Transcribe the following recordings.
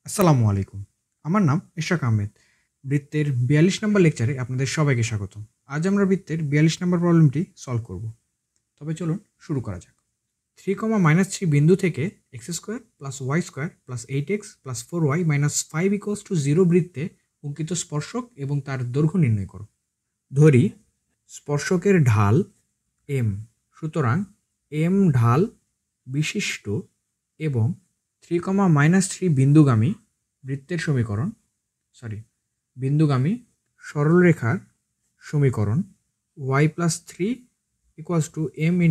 আসসালামু আলাইকুম। আমার নাম ইশরাক আহমেদ। বৃত্তের ৪২ নম্বর লেকচারে আপনাদের সবাইকে স্বাগতম। আজ আমরা বৃত্তের ৪২ নম্বর প্রবলেমটি সলভ করব। তবে চলুন শুরু করা যাক। 3, বিন্দু থেকে x² + y² + 8x + 4y - 5 = 0 বৃত্তে অঙ্কিত স্পর্শক এবং তার দৈর্ঘ্য নির্ণয় করো। ধরি স্পর্শকের ঢাল m, সুতরাং m ঢাল বিশিষ্ট এবং 3, বিন্দুগামী বৃত্তের সমীকরণ বিন্দুগামী সরলরেখার সমীকরণ y + 3 = m ×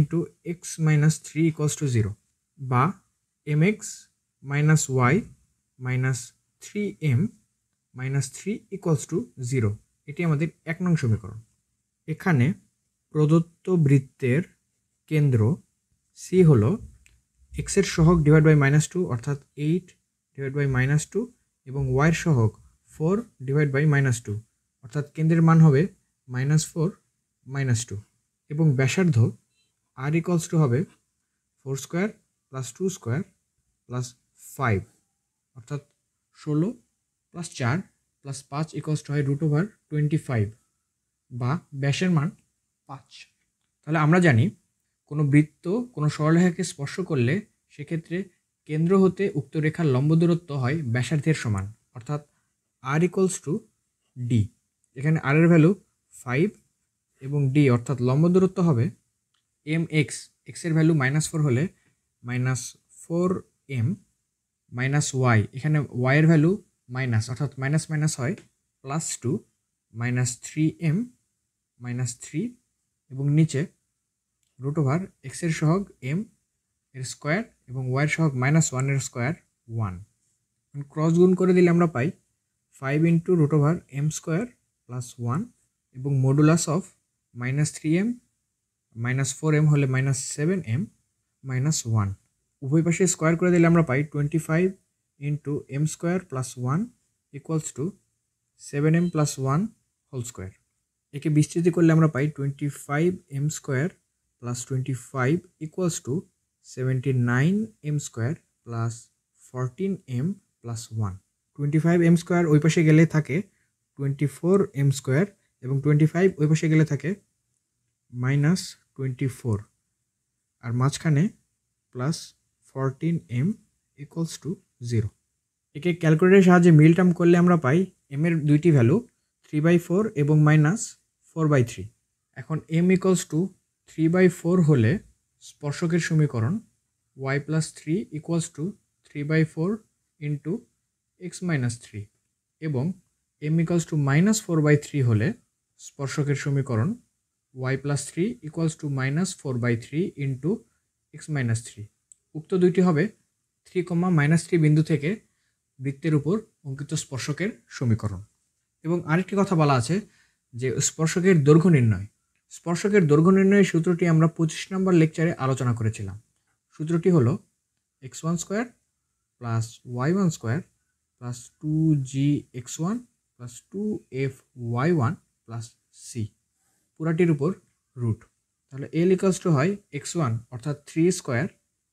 x - 3 = 0 বা mx - y - 3m - 3 = 0। এটি আমাদের ১ নং সমীকরণ। এখানে প্রদত্ত বৃত্তের কেন্দ্র C হল x এর সহগ /-2 অর্থাৎ 8/-2 এবং y এর সহগ 4/-2 অর্থাৎ কেন্দ্রের মান হবে -4 -2 এবং ব্যাসার্ধ r হবে 4² + 2² + 5 অর্থাৎ 16 + 4 + 5 = √25 বা ব্যাসের মান 5। তাহলে আমরা জানি কোনো বৃত্ত কোনো সরলরেখাকে স্পর্শ করলে সেক্ষেত্রে কেন্দ্র হতে উক্ত রেখার লম্ব দূরত্ব হয় ব্যাসার্ধের সমান অর্থাৎ r = d। এখানে r এর ভ্যালু 5 এবং d অর্থাৎ লম্ব দূরত্ব হবে mx, x এর ভ্যালু -4 হলে -4m - y, এখানে y এর ভ্যালু মাইনাস অর্থাৎ মাইনাস মাইনাস হয় +2 -3m - 3 এবং নিচে √x এর সহগ m এর স্কোয়ার এবং y এর সহগ -1 এর স্কোয়ার 1। ক্রস গুণ করে দিলে আমরা পাই 5 × √m² + 1 এবং মডুলাস অফ -3m - 4m হলে -7m - 1। উভয় পাশে স্কোয়ার করে দিলে আমরা পাই 25 × m² + 1 = 7m + 1 হোল স্কোয়ার। একে বিস্তৃতি করলে আমরা পাই 25m² + 25 = 79m² + 14m + 1। 25m² ওই পাশে গেলে থাকে 24m² এবং 25 ওই পাশে গেলে থাকে -24 আর মাঝখানে +14m = 0। একে ক্যালকুলেটরের সাহায্যে মিল টার্ম করলে আমরা পাই m এর দুইটি ভ্যালু 3/4 এবং -4/3। এখন m = 3/4 হলে স্পর্শকের সমীকরণ y + 3 = 3/4 × x - 3 এবং m = -4/3 হলে স্পর্শকের সমীকরণ y + 3 = -4/3 × x - 3। উক্ত দুইটি হবে 3, বিন্দু থেকে বৃত্তের উপর অঙ্কিত স্পর্শকের সমীকরণ। এবং আরেকটি কথা বলা আছে যে স্পর্শকের দৈর্ঘ্য নির্ণয়। স্পর্শকের দৈর্ঘ্য নির্ণয়ের সূত্রটি আমরা 25 নম্বর লেকচারে আলোচনা করেছিলাম। সূত্রটি হলো x1² + y1² + 2gx1 + 2fy1 + c পুরাটির উপর রুট। তাহলে l = হয় x1 অর্থাৎ 3²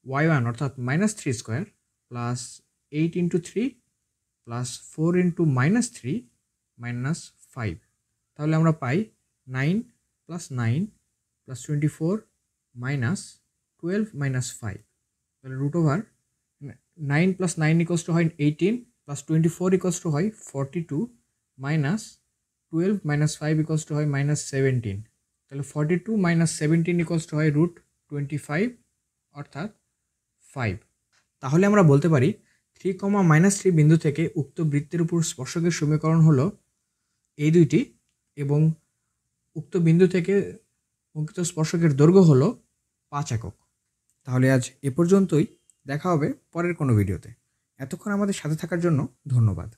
y1 অর্থাৎ -3² + 8 × 3 + 4 × -3 - 5। তাহলে আমরা পাই 9 + 9 + 24 - 12 - 5। তাহলে √9 + 9 = হয় 18 + 24 = হয় 42 - 12 - 5 = হয় -17। তাহলে 42 - 17 = হয় √25 অর্থাৎ 5। তাহলে আমরা বলতে পারি 3, বিন্দু থেকে উক্ত বৃত্তের উপর স্পর্শকের সমীকরণ হলো এই দুইটি এবং উক্ত বিন্দু থেকে অঙ্কিত স্পর্শকের দৈর্ঘ্য হলো 5 একক। তাহলে আজ এ পর্যন্তই, দেখা হবে পরের কোনো ভিডিওতে। এতক্ষণ আমাদের সাথে থাকার জন্য ধন্যবাদ।